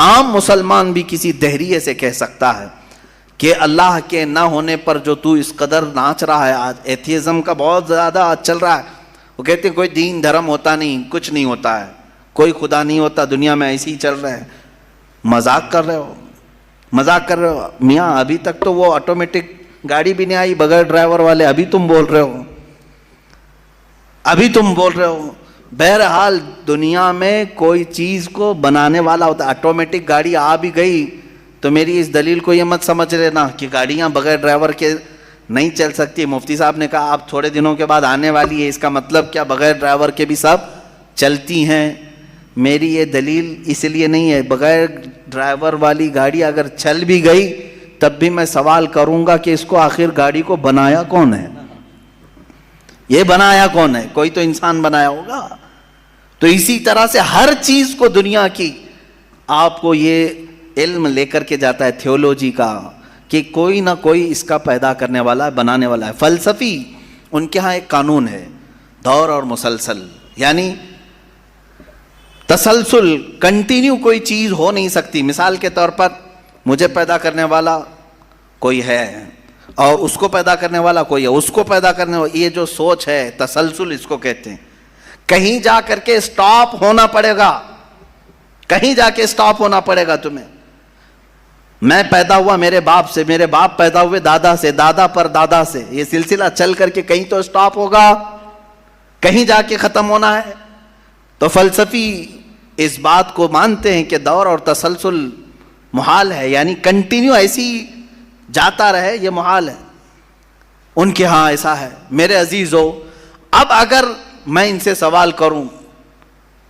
عام مسلمان بھی کسی دہریے سے کہہ سکتا ہے کہ اللہ کے نہ ہونے پر جو تو اس قدر ناچ رہا ہے، آج ایتھیزم کا بہت زیادہ آج چل رہا ہے. وہ کہتے ہیں کوئی دین دھرم ہوتا نہیں، کچھ نہیں ہوتا ہے، کوئی خدا نہیں ہوتا، دنیا میں ایسے ہی چل رہے ہیں. مذاق کر رہے ہو، مذاق کر رہے ہو میاں. ابھی تک تو وہ آٹومیٹک گاڑی بھی نہیں آئی بغیر ڈرائیور والے، ابھی تم بول رہے ہو، ابھی تم بول رہے ہو. بہرحال دنیا میں کوئی چیز کو بنانے والا ہوتا ہے. آٹومیٹک گاڑی آ بھی گئی تو میری اس دلیل کو یہ مت سمجھ لینا کہ گاڑیاں بغیر ڈرائیور کے نہیں چل سکتی. مفتی صاحب نے کہا آپ تھوڑے دنوں کے بعد آنے والی ہے، اس کا مطلب کیا بغیر ڈرائیور کے بھی سب چلتی ہیں؟ میری یہ دلیل اس لیے نہیں ہے. بغیر ڈرائیور والی گاڑی اگر چل بھی گئی تب بھی میں سوال کروں گا کہ اس کو آخر گاڑی کو بنایا کون ہے؟ یہ بنایا کون ہے؟ کوئی تو انسان بنایا ہوگا. تو اسی طرح سے ہر چیز کو دنیا کی آپ کو یہ علم لے کر کے جاتا ہے تھیولوجی کا کہ کوئی نہ کوئی اس کا پیدا کرنے والا ہے، بنانے والا ہے. فلسفی ان کے ہاں ایک قانون ہے، دور اور مسلسل، یعنی تسلسل، کنٹینیو کوئی چیز ہو نہیں سکتی. مثال کے طور پر مجھے پیدا کرنے والا کوئی ہے اور اس کو پیدا کرنے والا کوئی ہے، اس کو پیدا کرنے والا، یہ جو سوچ ہے تسلسل اس کو کہتے ہیں. کہیں جا کر کے سٹاپ ہونا پڑے گا، کہیں جا کے سٹاپ ہونا پڑے گا تمہیں. میں پیدا ہوا میرے باپ سے، میرے باپ پیدا ہوئے دادا سے، دادا پر دادا سے، یہ سلسلہ چل کر کے کہیں تو سٹاپ ہوگا، کہیں جا کے ختم ہونا ہے. تو فلسفی اس بات کو مانتے ہیں کہ دور اور تسلسل محال ہے، یعنی کنٹینیو ایسی جاتا رہے، یہ محال ہے. ان کے ہاں ایسا ہے. میرے عزیزو، اب اگر میں ان سے سوال کروں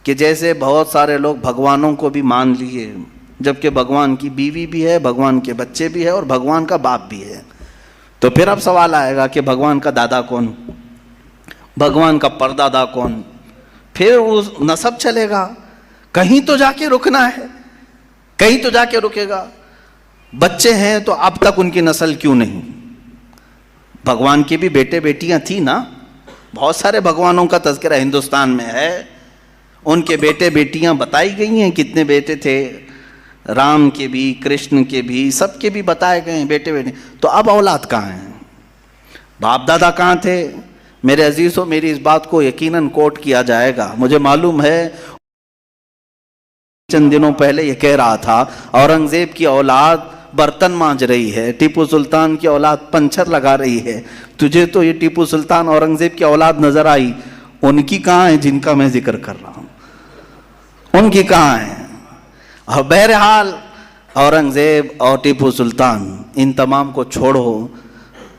کہ جیسے بہت سارے لوگ بھگوانوں کو بھی مان لیے، جبکہ بھگوان کی بیوی بھی ہے، بھگوان کے بچے بھی ہے اور بھگوان کا باپ بھی ہے، تو پھر اب سوال آئے گا کہ بھگوان کا دادا کون، بھگوان کا پردادا کون؟ پھر وہ نسب چلے گا، کہیں تو جا کے رکنا ہے، کہیں تو جا کے رکے گا. بچے ہیں تو اب تک ان کی نسل کیوں نہیں؟ بھگوان کے بھی بیٹے بیٹیاں تھیں نا، بہت سارے بھگوانوں کا تذکرہ ہندوستان میں ہے، ان کے بیٹے بیٹیاں بتائی گئی ہیں، کتنے بیٹے تھے، رام کے بھی، کرشن کے بھی، سب کے بھی بتائے گئے ہیں بیٹے بیٹے. تو اب اولاد کہاں ہیں؟ باپ دادا کہاں تھے؟ میرے عزیزوں، میری اس بات کو یقیناً کوٹ کیا جائے گا. مجھے معلوم ہے چند دنوں پہلے یہ کہہ رہا تھا اورنگزیب کی اولاد برتن مانج رہی ہے، ٹیپو سلطان کی اولاد پنچر لگا رہی ہے. تجھے تو یہ ٹیپو سلطان اورنگزیب کی اولاد نظر آئی، ان کی کہاں ہے جن کا میں ذکر کر رہا ہوں؟ ان کی کہاں ہے؟ اور بہرحال اورنگزیب اور ٹیپو سلطان ان تمام کو چھوڑو،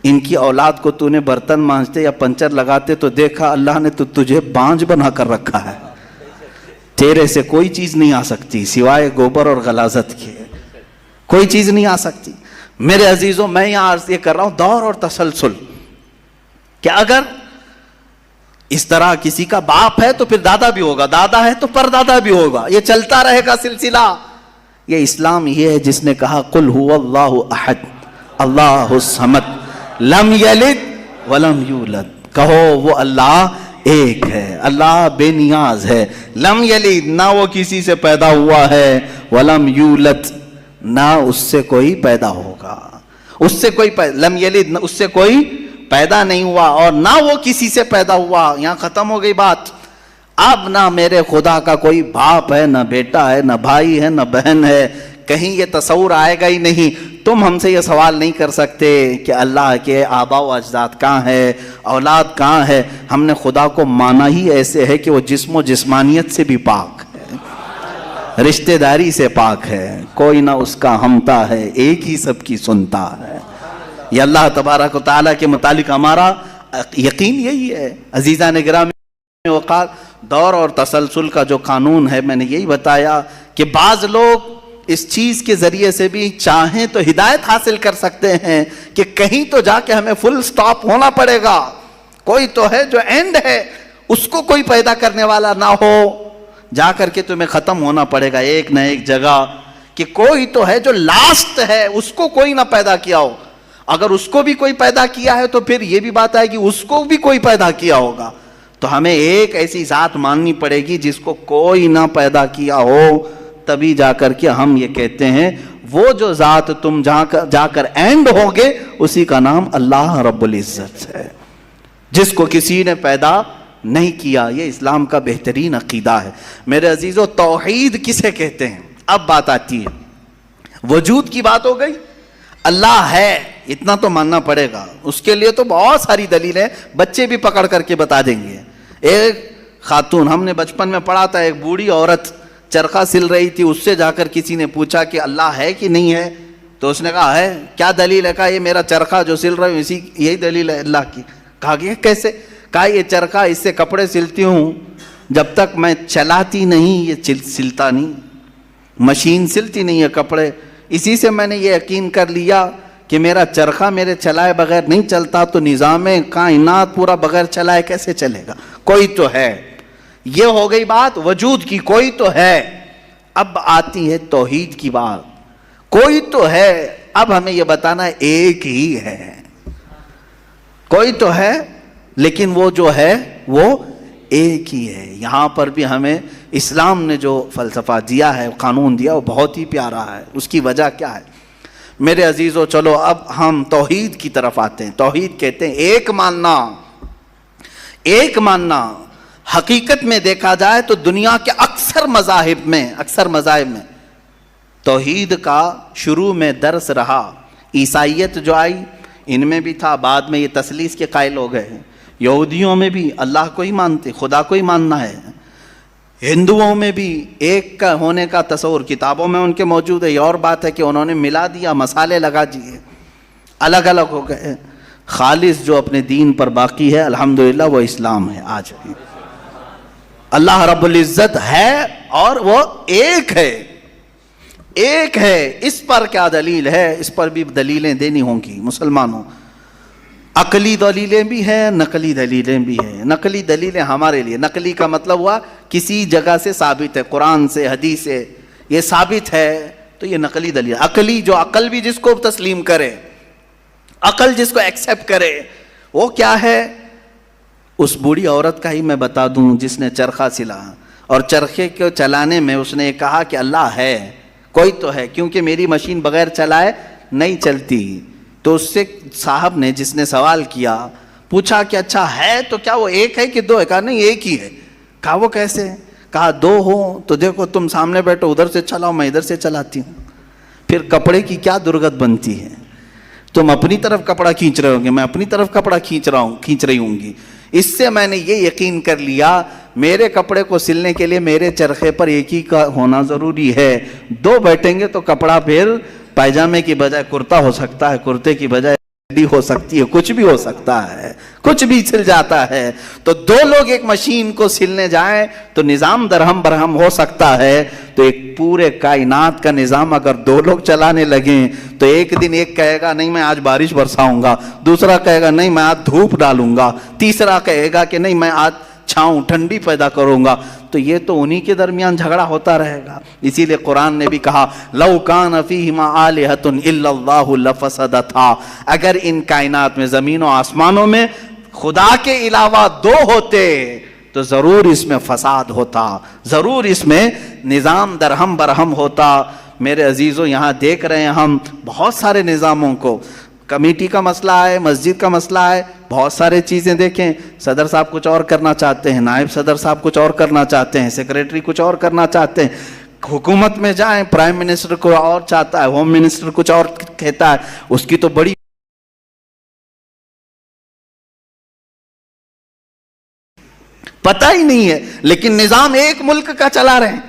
ان کی اولاد کو تو نے برتن مانجتے یا پنچر لگاتے تو دیکھا اللہ نے تو تجھے بانج بنا کر رکھا ہے. تیرے سے کوئی چیز نہیں آ سکتی سوائے گوبر اور غلاظت کے، کوئی چیز نہیں آ سکتی. میرے عزیزوں، میں یہاں عرض یہ کر رہا ہوں دور اور تسلسل، کہ اگر اس طرح کسی کا باپ ہے تو پھر دادا بھی ہوگا، دادا ہے تو پردادا بھی ہوگا، یہ چلتا رہے گا سلسلہ. یہ اسلام یہ ہے جس نے کہا قل هو اللہ احد اللہ الصمد لم یلد ولم یولد. کہو وہ اللہ ایک ہے، اللہ بے نیاز ہے، لم یلد نہ وہ کسی سے پیدا ہوا ہے، ولم یولد نہ اس سے کوئی پیدا ہوگا، اس سے کوئی لم یلد اس سے کوئی پیدا نہیں ہوا اور نہ وہ کسی سے پیدا ہوا. یہاں ختم ہو گئی بات. اب نہ میرے خدا کا کوئی باپ ہے، نہ بیٹا ہے، نہ بھائی ہے، نہ بہن ہے، کہیں یہ تصور آئے گا ہی نہیں. تم ہم سے یہ سوال نہیں کر سکتے کہ اللہ کے آبا و اجداد کہاں ہے، اولاد کہاں ہے. ہم نے خدا کو مانا ہی ایسے ہے کہ وہ جسم و جسمانیت سے بھی پاک ہے، رشتہ داری سے پاک ہے، کوئی نہ اس کا ہمتا ہے، ایک ہی سب کی سنتا ہے. یہ اللہ تبارک و تعالیٰ کے متعلق ہمارا یقین یہی ہے. عزیزان گرامی وقار، دور اور تسلسل کا جو قانون ہے میں نے یہی بتایا کہ بعض لوگ اس چیز کے ذریعے سے بھی چاہیں تو ہدایت حاصل کر سکتے ہیں کہ کہیں تو جا کے ہمیں فل سٹاپ ہونا پڑے گا، کوئی تو ہے جو اینڈ ہے، اس کو کوئی پیدا کرنے والا نہ ہو، جا کر کے تمہیں ختم ہونا پڑے گا ایک نہ ایک جگہ، کہ کوئی تو ہے جو لاسٹ ہے، اس کو کوئی نہ پیدا کیا ہو. اگر اس کو بھی کوئی پیدا کیا ہے تو پھر یہ بھی بات آئے گی اس کو بھی کوئی پیدا کیا ہوگا. تو ہمیں ایک ایسی ذات ماننی پڑے گی جس کو کوئی نہ پیدا کیا ہو، تبھی جا کر کے ہم یہ کہتے ہیں وہ جو ذات تم جا کر اینڈ ہوگے اسی کا نام اللہ رب العزت ہے، جس کو کسی نے پیدا نہیں کیا۔ یہ اسلام کا بہترین عقیدہ ہے میرے عزیزو۔ توحید کسے کہتے ہیں؟ اب بات آتی ہے، وجود کی بات ہو گئی، اللہ ہے اتنا تو ماننا پڑے گا، اس کے لیے تو بہت ساری دلیلیں بچے بھی پکڑ کر کے بتا دیں گے۔ ایک خاتون، ہم نے بچپن میں پڑھا تھا، ایک بوڑھی عورت چرخہ سل رہی تھی، اس سے جا کر کسی نے پوچھا کہ اللہ ہے کہ نہیں ہے، تو اس نے کہا ہے۔ کیا دلیل ہے؟ کہا یہ میرا چرخہ جو سل رہا ہوں یہی دلیل ہے اللہ کی۔ کہا کہ کیسے؟ کہا یہ چرخہ، اس سے کپڑے سلتی ہوں، جب تک میں چلاتی نہیں یہ سلتا نہیں، مشین سلتی نہیں ہے کپڑے، اسی سے میں نے یہ یقین کر لیا کہ میرا چرخہ میرے چلائے بغیر نہیں چلتا، تو نظام کائنات پورا بغیر چلائے کیسے چلے گا؟ کوئی تو ہے۔ یہ ہو گئی بات وجود کی، کوئی تو ہے۔ اب آتی ہے توحید کی بات، کوئی تو ہے، اب ہمیں یہ بتانا ہے ایک ہی ہے۔ کوئی تو ہے لیکن وہ جو ہے وہ ایک ہی ہے۔ یہاں پر بھی ہمیں اسلام نے جو فلسفہ دیا ہے، قانون دیا، وہ بہت ہی پیارا ہے۔ اس کی وجہ کیا ہے میرے عزیزو؟ چلو اب ہم توحید کی طرف آتے ہیں۔ توحید کہتے ہیں ایک ماننا۔ ایک ماننا حقیقت میں دیکھا جائے تو دنیا کے اکثر مذاہب میں توحید کا شروع میں درس رہا۔ عیسائیت جو آئی ان میں بھی تھا، بعد میں یہ تثلیث کے قائل ہو گئے۔ یہودیوں میں بھی اللہ کو ہی مانتے، خدا کو ہی ماننا ہے۔ ہندوؤں میں بھی ایک کا ہونے کا تصور کتابوں میں ان کے موجود ہے۔ یہ اور بات ہے کہ انہوں نے ملا دیا، مسالے لگا دیے، الگ الگ ہو گئے۔ خالص جو اپنے دین پر باقی ہے الحمدللہ وہ اسلام ہے آج بھی۔ اللہ رب العزت ہے اور وہ ایک ہے، ایک ہے۔ اس پر کیا دلیل ہے؟ اس پر بھی دلیلیں دینی ہوں گی مسلمانوں۔ عقلی دلیلیں بھی ہیں، نقلی دلیلیں بھی ہیں۔ نقلی دلیلیں ہمارے لیے، نقلی کا مطلب ہوا کسی جگہ سے ثابت ہے، قرآن سے، حدیث سے یہ ثابت ہے تو یہ نقلی دلیل۔ عقلی جو عقل بھی جس کو تسلیم کرے، عقل جس کو ایکسیپٹ کرے، وہ کیا ہے؟ اس بوڑھی عورت کا ہی میں بتا دوں جس نے چرخہ سلا، اور چرخے کو چلانے میں اس نے کہا کہ اللہ ہے، کوئی تو ہے، کیونکہ میری مشین بغیر چلائے نہیں چلتی۔ تو اس سے صاحب نے، جس نے سوال کیا، پوچھا کہ اچھا ہے تو کیا وہ ایک ہے کہ دو ہے؟ کہا نہیں ایک ہی ہے۔ کہا وہ کیسے؟ کہا دو ہو تو دیکھو تم سامنے بیٹھو، ادھر سے چلاؤ، میں ادھر سے چلاتی ہوں، پھر کپڑے کی کیا درگت بنتی ہے؟ تم اپنی طرف کپڑا کھینچ رہے ہوں گے، میں اپنی طرف کپڑا کھینچ رہی ہوں گی۔ اس سے میں نے یہ یقین کر لیا میرے کپڑے کو سلنے کے لیے میرے چرخے پر ایک ہی کا ہونا ضروری ہے۔ دو بیٹھیں گے تو کپڑا پھر پائجامے کی بجائے کرتا ہو سکتا ہے، کرتے کی بجائے ہو سکتی ہے، کچھ بھی ہو سکتا ہے، کچھ بھی سل جاتا ہے۔ تو دو لوگ ایک مشین کو سلنے جائیں تو نظام درہم برہم ہو سکتا ہے، تو ایک پورے کائنات کا نظام اگر دو لوگ چلانے لگیں تو ایک دن ایک کہے گا نہیں میں آج بارش برساؤں گا، دوسرا کہے گا نہیں میں آج دھوپ ڈالوں گا، تیسرا کہے گا کہ نہیں میں آج چھاؤں ٹھنڈی پیدا کروں گا، تو یہ تو انہی کے درمیان جھگڑا ہوتا رہے گا۔ اسی لیے قرآن نے بھی کہا لَوْ كَانَ فِيهِمَا آلِهَةٌ إِلَّا اللَّهُ لَفَسَدَتَا، اگر ان کائنات میں، زمین و آسمانوں میں خدا کے علاوہ دو ہوتے تو ضرور اس میں فساد ہوتا، ضرور اس میں نظام درہم برہم ہوتا۔ میرے عزیزو یہاں دیکھ رہے ہیں ہم بہت سارے نظاموں کو، کمیٹی کا مسئلہ ہے، مسجد کا مسئلہ ہے، بہت سارے چیزیں دیکھیں، صدر صاحب کچھ اور کرنا چاہتے ہیں، نائب صدر صاحب کچھ اور کرنا چاہتے ہیں، سیکریٹری کچھ اور کرنا چاہتے ہیں، حکومت میں جائیں پرائم منسٹر کو اور چاہتا ہے، ہوم منسٹر کچھ اور کہتا ہے، اس کی تو بڑی پتہ ہی نہیں ہے، لیکن نظام ایک ملک کا چلا رہے ہیں،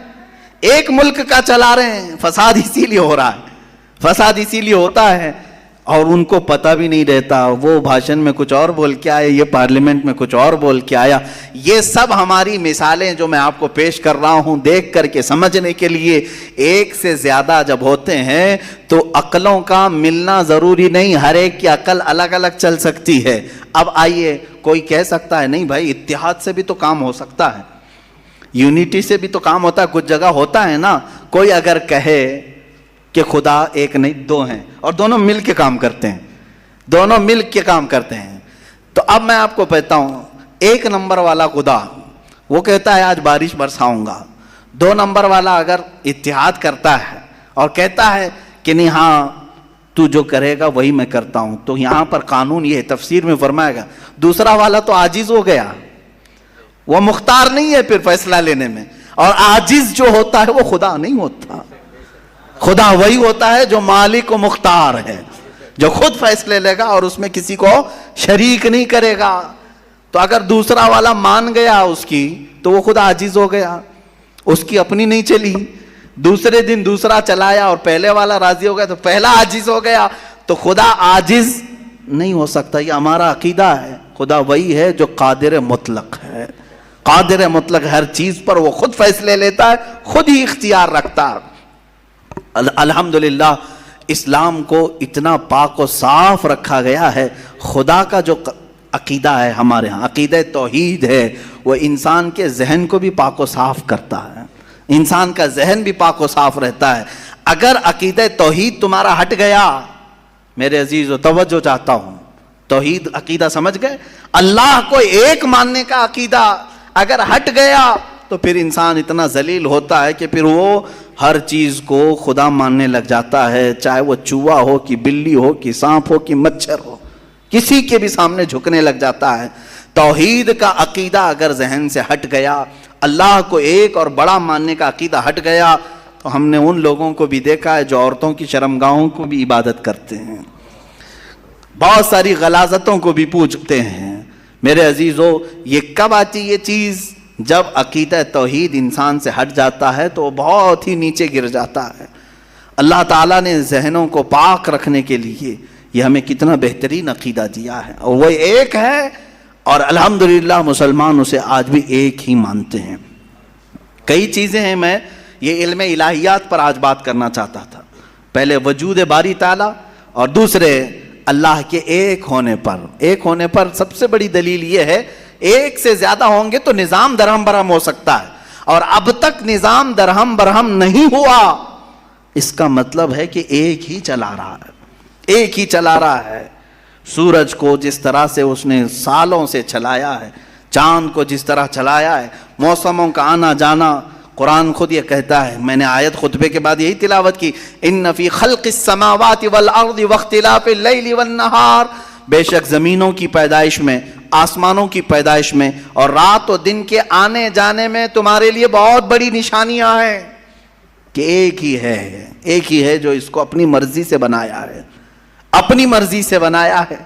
ایک ملک کا چلا رہے ہیں۔ فساد اسی لیے ہو رہا ہے، فساد اسی لیے ہوتا ہے، اور ان کو پتہ بھی نہیں رہتا، وہ بھاشن میں کچھ اور بول کے آئے، یہ پارلیمنٹ میں کچھ اور بول کے آیا۔ یہ سب ہماری مثالیں جو میں آپ کو پیش کر رہا ہوں دیکھ کر کے سمجھنے کے لیے، ایک سے زیادہ جب ہوتے ہیں تو عقلوں کا ملنا ضروری نہیں، ہر ایک کی عقل الگ الگ چل سکتی ہے۔ اب آئیے، کوئی کہہ سکتا ہے نہیں بھائی اتحاد سے بھی تو کام ہو سکتا ہے، یونٹی سے بھی تو کام ہوتا ہے، کچھ جگہ ہوتا ہے نا۔ کوئی اگر کہے کہ خدا ایک نہیں دو ہیں اور دونوں مل کے کام کرتے ہیں، دونوں مل کے کام کرتے ہیں، تو اب میں آپ کو کہتا ہوں ایک نمبر والا خدا وہ کہتا ہے آج بارش برساؤں گا، 2 نمبر والا اگر اتحاد کرتا ہے اور کہتا ہے کہ نہیں ہاں تو جو کرے گا وہی میں کرتا ہوں، تو یہاں پر قانون یہ ہے، تفسیر میں فرمائے گا دوسرا والا تو عاجز ہو گیا، وہ مختار نہیں ہے پھر فیصلہ لینے میں، اور عاجز جو ہوتا ہے وہ خدا نہیں ہوتا، خدا وہی ہوتا ہے جو مالک و مختار ہے، جو خود فیصلے لے گا اور اس میں کسی کو شریک نہیں کرے گا۔ تو اگر دوسرا والا مان گیا اس کی تو وہ خود عاجز ہو گیا، اس کی اپنی نہیں چلی، دوسرے دن دوسرا چلایا اور پہلے والا راضی ہو گیا تو پہلا عاجز ہو گیا، تو خدا عاجز نہیں ہو سکتا۔ یہ ہمارا عقیدہ ہے، خدا وہی ہے جو قادر مطلق ہے، قادر مطلق، ہر چیز پر وہ خود فیصلے لیتا ہے، خود ہی اختیار رکھتا ہے۔ الحمدللہ اسلام کو اتنا پاک و صاف رکھا گیا ہے، خدا کا جو عقیدہ ہے ہمارے ہاں، عقیدہ توحید ہے، وہ انسان کے ذہن کو بھی پاک و صاف کرتا ہے، انسان کا ذہن بھی پاک و صاف رہتا ہے۔ اگر عقیدہ توحید تمہارا ہٹ گیا، میرے عزیزو توجہ چاہتا ہوں، توحید عقیدہ سمجھ گئے، اللہ کو ایک ماننے کا عقیدہ اگر ہٹ گیا تو پھر انسان اتنا ذلیل ہوتا ہے کہ پھر وہ ہر چیز کو خدا ماننے لگ جاتا ہے، چاہے وہ چوہا ہو کہ بلی ہو کہ سانپ ہو کہ مچھر ہو، کسی کے بھی سامنے جھکنے لگ جاتا ہے۔ توحید کا عقیدہ اگر ذہن سے ہٹ گیا، اللہ کو ایک اور بڑا ماننے کا عقیدہ ہٹ گیا، تو ہم نے ان لوگوں کو بھی دیکھا ہے جو عورتوں کی شرمگاہوں کو بھی عبادت کرتے ہیں، بہت ساری غلاظتوں کو بھی پوجتے ہیں۔ میرے عزیزو، یہ کب آتی یہ چیز؟ جب عقیدہ توحید انسان سے ہٹ جاتا ہے تو وہ بہت ہی نیچے گر جاتا ہے۔ اللہ تعالیٰ نے ذہنوں کو پاک رکھنے کے لیے یہ ہمیں کتنا بہترین عقیدہ دیا ہے، اور وہ ایک ہے، اور الحمدللہ مسلمان اسے آج بھی ایک ہی مانتے ہیں۔ کئی چیزیں ہیں، میں یہ علم الہیات پر آج بات کرنا چاہتا تھا، پہلے وجود باری تعالیٰ اور دوسرے اللہ کے ایک ہونے پر۔ ایک ہونے پر سب سے بڑی دلیل یہ ہے، ایک سے زیادہ ہوں گے تو نظام درہم برہم ہو سکتا ہے، اور اب تک نظام درہم برہم نہیں ہوا، اس کا مطلب ہے کہ ایک ہی چلا رہا ہے، ایک ہی چلا رہا ہے۔ سورج کو جس طرح سے اس نے سالوں سے چلایا ہے، چاند کو جس طرح چلایا ہے، موسموں کا آنا جانا، قرآن خود یہ کہتا ہے، میں نے آیت خطبے کے بعد یہی تلاوت کی، ان فی خلق السماوات والارض واختلاف اللیل والنہار، بے شک زمینوں کی پیدائش میں، آسمانوں کی پیدائش میں اور رات و دن کے آنے جانے میں تمہارے لیے بہت بڑی نشانیاں ہیں، کہ ایک ہی ہے جو اس کو اپنی مرضی سے بنایا ہے، اپنی مرضی سے بنایا ہے۔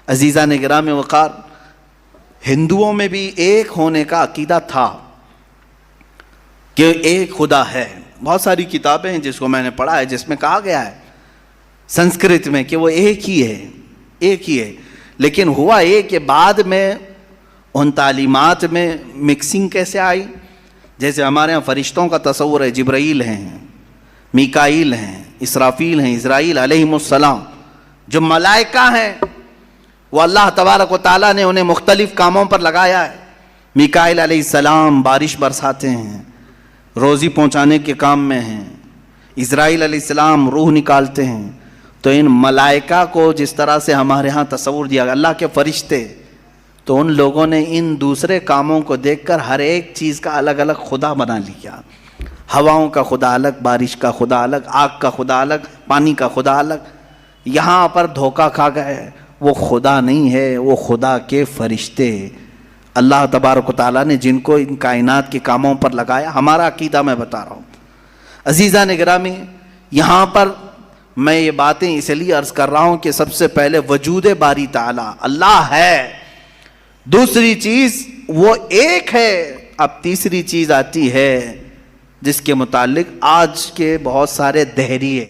عزیزان گرامی وقار، ہندوؤں میں بھی ایک ہونے کا عقیدہ تھا کہ ایک خدا ہے۔ بہت ساری کتابیں ہیں جس کو میں نے پڑھا ہے، جس میں کہا گیا ہے سنسکرت میں کہ وہ ایک ہی ہے، ایک ہی ہے۔ لیکن ہوا یہ کہ بعد میں ان تعلیمات میں مکسنگ کیسے آئی؟ جیسے ہمارے ہاں فرشتوں کا تصور ہے، جبرائیل ہیں، میکائیل ہیں، اسرافیل ہیں، اسرائیل علیہم السلام، جو ملائکہ ہیں، وہ اللہ تبارک و تعالیٰ نے انہیں مختلف کاموں پر لگایا ہے۔ میکائیل علیہ السلام بارش برساتے ہیں، روزی پہنچانے کے کام میں ہیں، اسرائیل علیہ السلام روح نکالتے ہیں۔ تو ان ملائکہ کو جس طرح سے ہمارے ہاں تصور دیا گیا، اللہ کے فرشتے، تو ان لوگوں نے ان دوسرے کاموں کو دیکھ کر ہر ایک چیز کا الگ الگ خدا بنا لیا۔ ہواؤں کا خدا الگ، بارش کا خدا الگ، آگ کا خدا الگ، پانی کا خدا الگ۔ یہاں پر دھوکہ کھا گئے، وہ خدا نہیں ہے، وہ خدا کے فرشتے، اللہ تبارک و تعالیٰ نے جن کو ان کائنات کے کاموں پر لگایا۔ ہمارا عقیدہ میں بتا رہا ہوں۔ عزیزان گرامی، یہاں پر میں یہ باتیں اس لیے عرض کر رہا ہوں کہ سب سے پہلے وجود باری تعالیٰ اللہ ہے، دوسری چیز وہ ایک ہے۔ اب تیسری چیز آتی ہے جس کے متعلق آج کے بہت سارے دہریے